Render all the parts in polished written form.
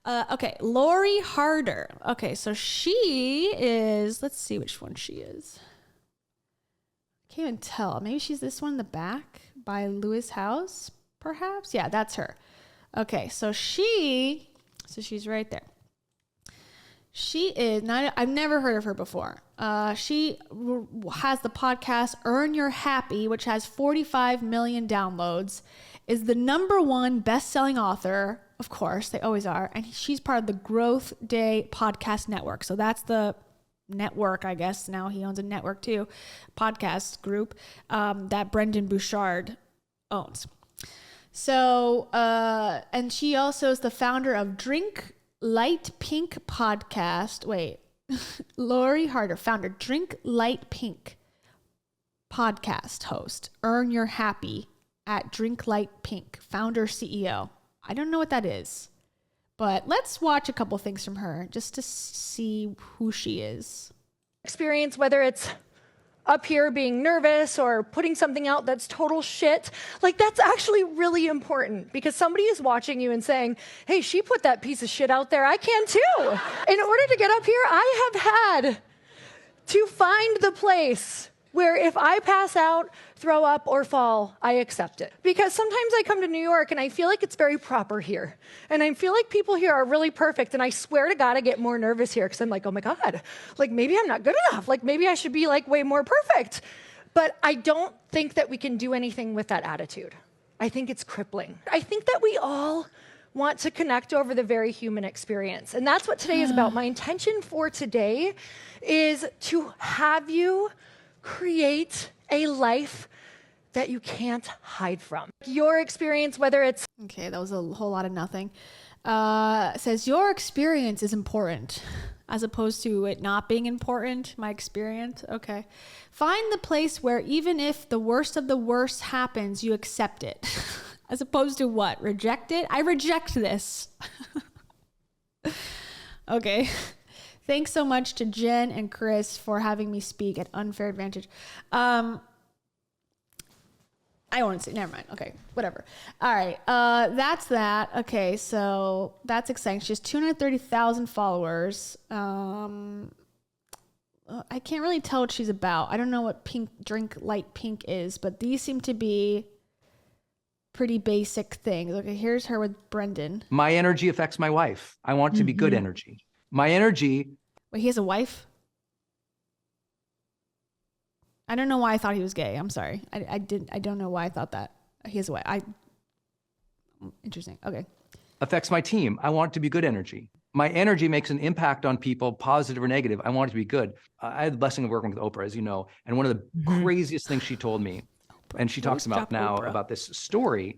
Okay, Lori Harder. Okay, so she is, let's see which one she is. I can't even tell. Maybe she's this one in the back by Lewis House, perhaps? Yeah, that's her. Okay, so she's right there. She is not, I've never heard of her before. She has the podcast Earn Your Happy, which has 45 million downloads, is the #1 best-selling author. Of course, they always are. And she's part of the Growth Day Podcast Network. So that's the network, I guess. Now he owns a network too, podcast group that Brendan Bouchard owns. So, and she also is the founder of Drink Light Pink podcast. Wait, Lori Harder, founder, Drink Light Pink podcast host, Earn Your Happy at Drink Light Pink, founder, CEO. I don't know what that is, but let's watch a couple things from her just to see who she is. Experience, whether it's up here being nervous or putting something out that's total shit, like that's actually really important because somebody is watching you and saying, hey, she put that piece of shit out there, I can too. In order to get up here, I have had to find the place where if I pass out, throw up, or fall, I accept it. Because sometimes I come to New York and I feel like it's very proper here. And I feel like people here are really perfect. And I swear to God, I get more nervous here because I'm like, oh my God, like maybe I'm not good enough. Like maybe I should be like way more perfect. But I don't think that we can do anything with that attitude. I think it's crippling. I think that we all want to connect over the very human experience. And that's what today is about. My intention for today is to have you create a life that you can't hide from. Your experience, whether it's... Okay, that was a whole lot of nothing. It says, your experience is important, as opposed to it not being important, my experience. Okay. Find the place where even if the worst of the worst happens, you accept it. As opposed to what? Reject it? I reject this. Okay. Thanks so much to Jen and Chris for having me speak at Unfair Advantage. I won't say, never mind. Okay, whatever. All right, that's that. Okay, so that's exciting. She has 230,000 followers. I can't really tell what she's about. I don't know what Drink Light Pink is, but these seem to be pretty basic things. Okay, here's her with Brendan. My energy affects my wife. I want to be good energy. My energy. Wait, he has a wife? I don't know why I thought he was gay. I'm sorry. I don't know why I thought that. He has a wife. Interesting. Okay. Affects my team. I want to be good energy. My energy makes an impact on people, positive or negative. I want it to be good. I had the blessing of working with Oprah, as you know. And one of the craziest things she told me, and she talks about now about this story,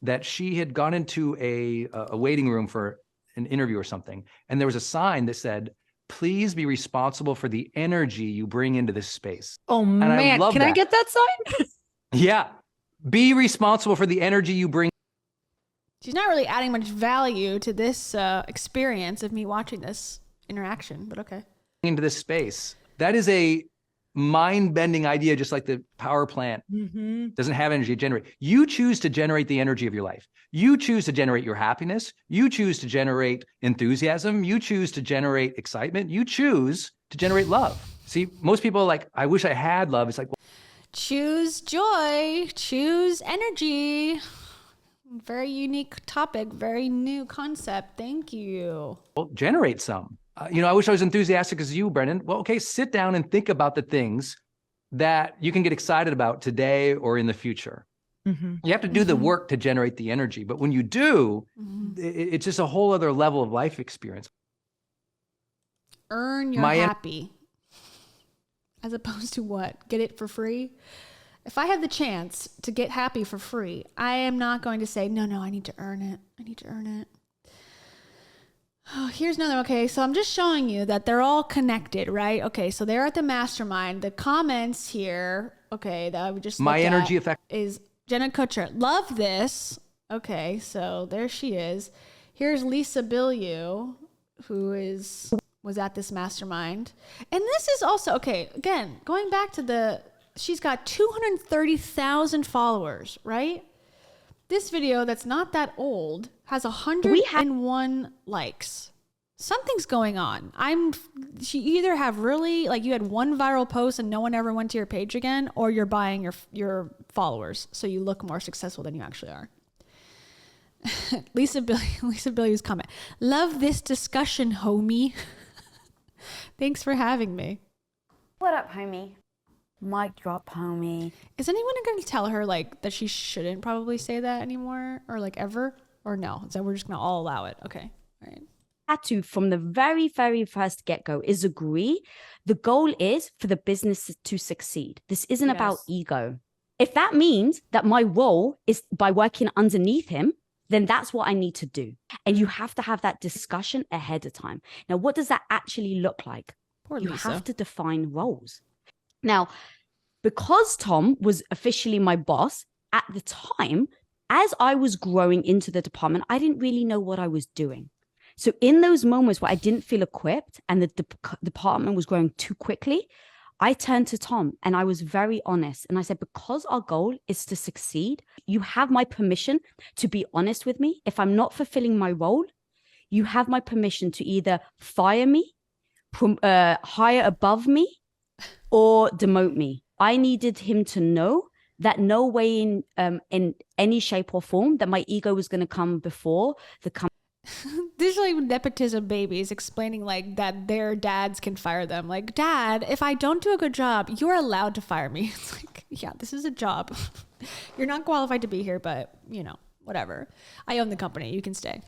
that she had gone into a waiting room for an interview or something. And there was a sign that said, please be responsible for the energy you bring into this space. Oh, and man. Can I get that sign? Yeah. Be responsible for the energy you bring. She's not really adding much value to this experience of me watching this interaction, but okay. Into this space. That is a mind-bending idea, just like the power plant doesn't have energy to generate. You choose to generate the energy of your life. You choose to generate your happiness. You choose to generate enthusiasm. You choose to generate excitement. You choose to generate love. See, most people are like, I wish I had love. It's like, well, choose joy, choose energy. Very unique topic, very new concept. Thank you. Well, generate some. I wish I was enthusiastic as you, Brendan. Well, okay, sit down and think about the things that you can get excited about today or in the future. You have to do the work to generate the energy. But when you do, it's just a whole other level of life experience. Earn your happy. As opposed to what? Get it for free? If I have the chance to get happy for free, I am not going to say, no, I need to earn it. I need to earn it. Oh, here's another. Okay, so I'm just showing you that they're all connected, right? Okay, so they're at the mastermind. The comments here, okay, that I would just my energy effect is Jenna Kutcher. Love this. Okay, so there she is. Here's Lisa Bilyeu, who was at this mastermind. And this is also, okay, again, going back to she's got 230,000 followers, right? this video that's not that old has 101 likes. Something's going on. She either have really, like, you had one viral post and no one ever went to your page again, or you're buying your followers so you look more successful than you actually are. Lisa Billy's comment. Love this discussion, homie. Thanks for having me. What up, homie? Mic drop, homie. Is anyone going to tell her, like, that she shouldn't probably say that anymore, or like ever, or no? So we're just going to all allow it. Okay. All right. Had to, from the very, very first get-go, is agree. The goal is for the business to succeed. This isn't about ego. If that means that my role is by working underneath him, then that's what I need to do. And you have to have that discussion ahead of time. Now, what does that actually look like? Poor you Lisa. have to define roles. Now, because Tom was officially my boss at the time, as I was growing into the department, I didn't really know what I was doing. So in those moments where I didn't feel equipped and the department was growing too quickly, I turned to Tom and I was very honest. And I said, because our goal is to succeed, you have my permission to be honest with me. If I'm not fulfilling my role, you have my permission to either fire me, hire above me, or demote me. I needed him to know that no way in any shape or form that my ego was going to come before the company. These are like nepotism babies explaining like that their dads can fire them. Like, Dad, if I don't do a good job, you're allowed to fire me. It's like, yeah, this is a job. You're not qualified to be here, but you know, whatever. I own the company. You can stay.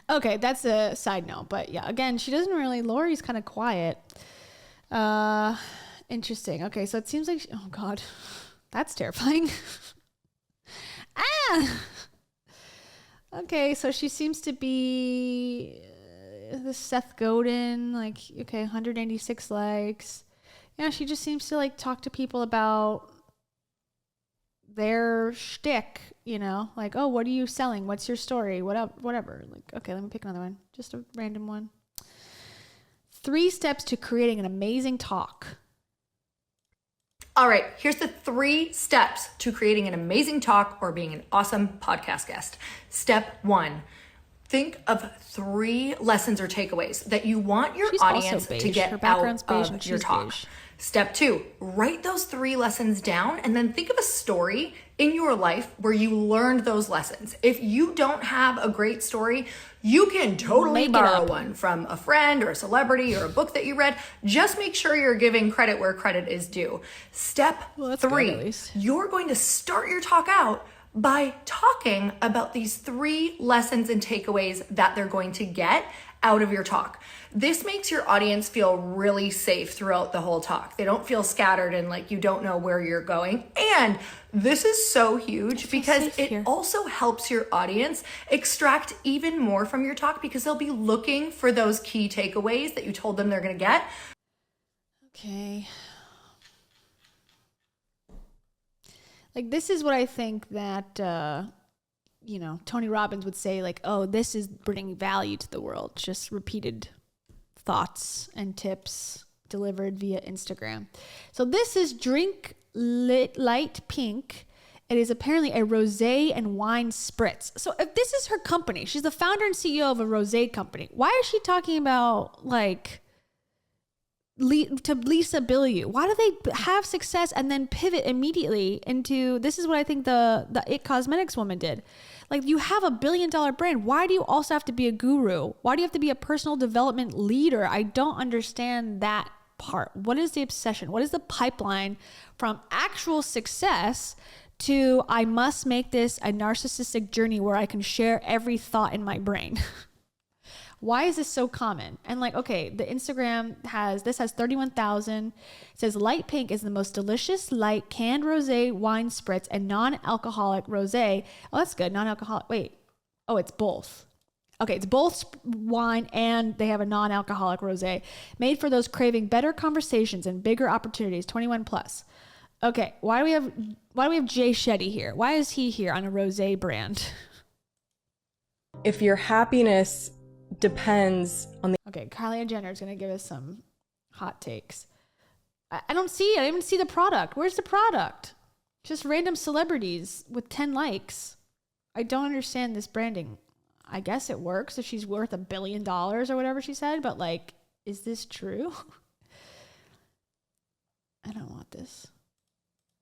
Okay, that's a side note. But yeah, again, she doesn't really, Lori's kind of quiet. Interesting. Okay, so it seems like, oh God, that's terrifying. Okay, so she seems to be the Seth Godin, like, okay, 186 likes. Yeah, she just seems to like talk to people about their shtick, you know, like, oh, what are you selling? What's your story? Whatever. Like, okay, let me pick another one. Just a random one. 3 steps to creating an amazing talk. All right, here's the 3 steps to creating an amazing talk or being an awesome podcast guest. Step 1, think of 3 lessons or takeaways that you want your audience to get out of your talk. Beige. Step 2, write those 3 lessons down and then think of a story in your life where you learned those lessons. If you don't have a great story, you can totally borrow one from a friend or a celebrity or a book that you read. Just make sure you're giving credit where credit is due. Step 3, you're going to start your talk out by talking about these 3 lessons and takeaways that they're going to get out of your talk. This makes your audience feel really safe throughout the whole talk. They don't feel scattered and like you don't know where you're going. And this is so huge because it also helps your audience extract even more from your talk because they'll be looking for those key takeaways that you told them they're going to get. Okay. Like, this is what I think that, you know, Tony Robbins would say, like, oh, this is bringing value to the world. Just repeated thoughts and tips delivered via Instagram. So this is Drink Light Pink. It is apparently a rosé and wine spritz. So if this is her company, she's the founder and CEO of a rosé company. Why is she talking about, like, to Lisa Billy? Why do they have success and then pivot immediately into, this is what I think the It Cosmetics woman did. Like, you have $1 billion brand. Why do you also have to be a guru? Why do you have to be a personal development leader? I don't understand that part. What is the obsession? What is the pipeline from actual success to I must make this a narcissistic journey where I can share every thought in my brain? Why is this so common? And like, okay, the Instagram has 31,000. It says light pink is the most delicious light canned rosé wine spritz and non-alcoholic rosé. Oh, that's good. Non-alcoholic. Wait. Oh, it's both. Okay, it's both wine and they have a non-alcoholic rosé made for those craving better conversations and bigger opportunities, 21 plus. Okay, why do we have Jay Shetty here? Why is he here on a rosé brand? If your happiness depends on the... Okay, Kylie Jenner is going to give us some hot takes. I don't see it. I didn't even see the product. Where's the product? Just random celebrities with 10 likes. I don't understand this branding. I guess it works if she's worth $1 billion or whatever she said, but like, is this true? I don't want this.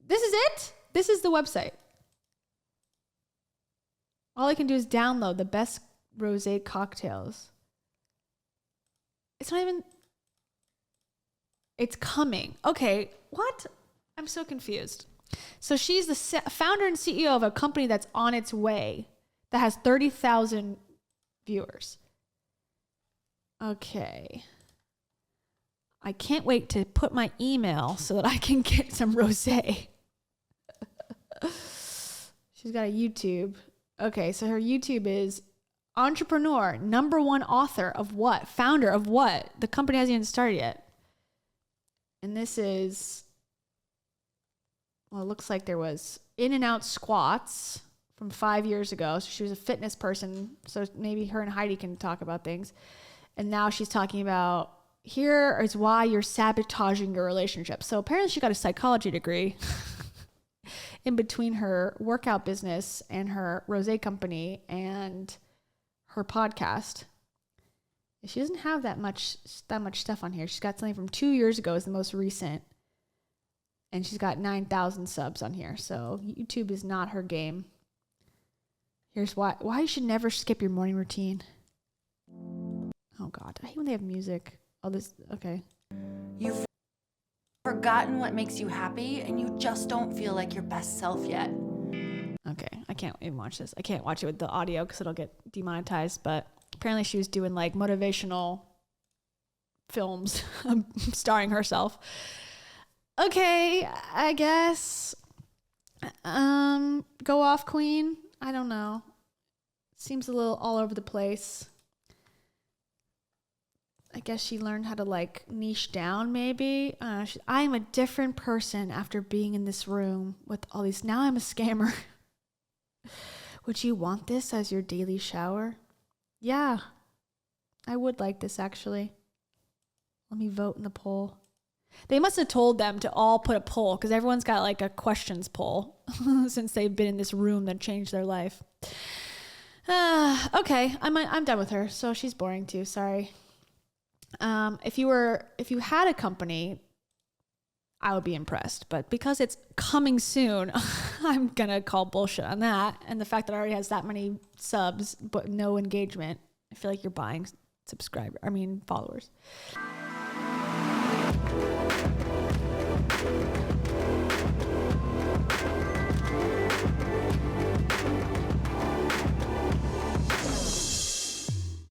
This is it? This is the website. All I can do is download the best rosé cocktails. It's not even... It's coming. Okay, what? I'm so confused. So she's the founder and CEO of a company that's on its way, that has 30,000 viewers. Okay. I can't wait to put my email so that I can get some rosé. She's got a YouTube. Okay, so her YouTube is entrepreneur, #1 author of what? Founder of what? The company hasn't even started yet. And this is, well, it looks like there was In and Out squats from 5 years ago. So she was a fitness person. So maybe her and Heidi can talk about things. And now she's talking about, here is why you're sabotaging your relationship. So apparently she got a psychology degree in between her workout business and her rosé company and her podcast. She doesn't have that much stuff on here. She's got something from 2 years ago is the most recent. And she's got 9,000 subs on here. So YouTube is not her game. Here's why you should never skip your morning routine. Oh God, I hate when they have music. Oh, this, okay. You've forgotten what makes you happy and you just don't feel like your best self yet. Okay, I can't even watch this. I can't watch it with the audio because it'll get demonetized, but apparently she was doing like motivational films starring herself. Okay, I guess. Go off, queen. I don't know. Seems a little all over the place. I guess she learned how to like niche down maybe. I'm a different person after being in this room with all these. Now I'm a scammer. Would you want this as your daily shower? Yeah, I would like this actually. Let me vote in the poll. They must have told them to all put a poll because everyone's got like a questions poll since they've been in this room that changed their life. Okay, I'm done with her. So she's boring too. Sorry. If you had a company, I would be impressed. But because it's coming soon, I'm gonna call bullshit on that. And the fact that it already has that many subs but no engagement, I feel like you're buying followers.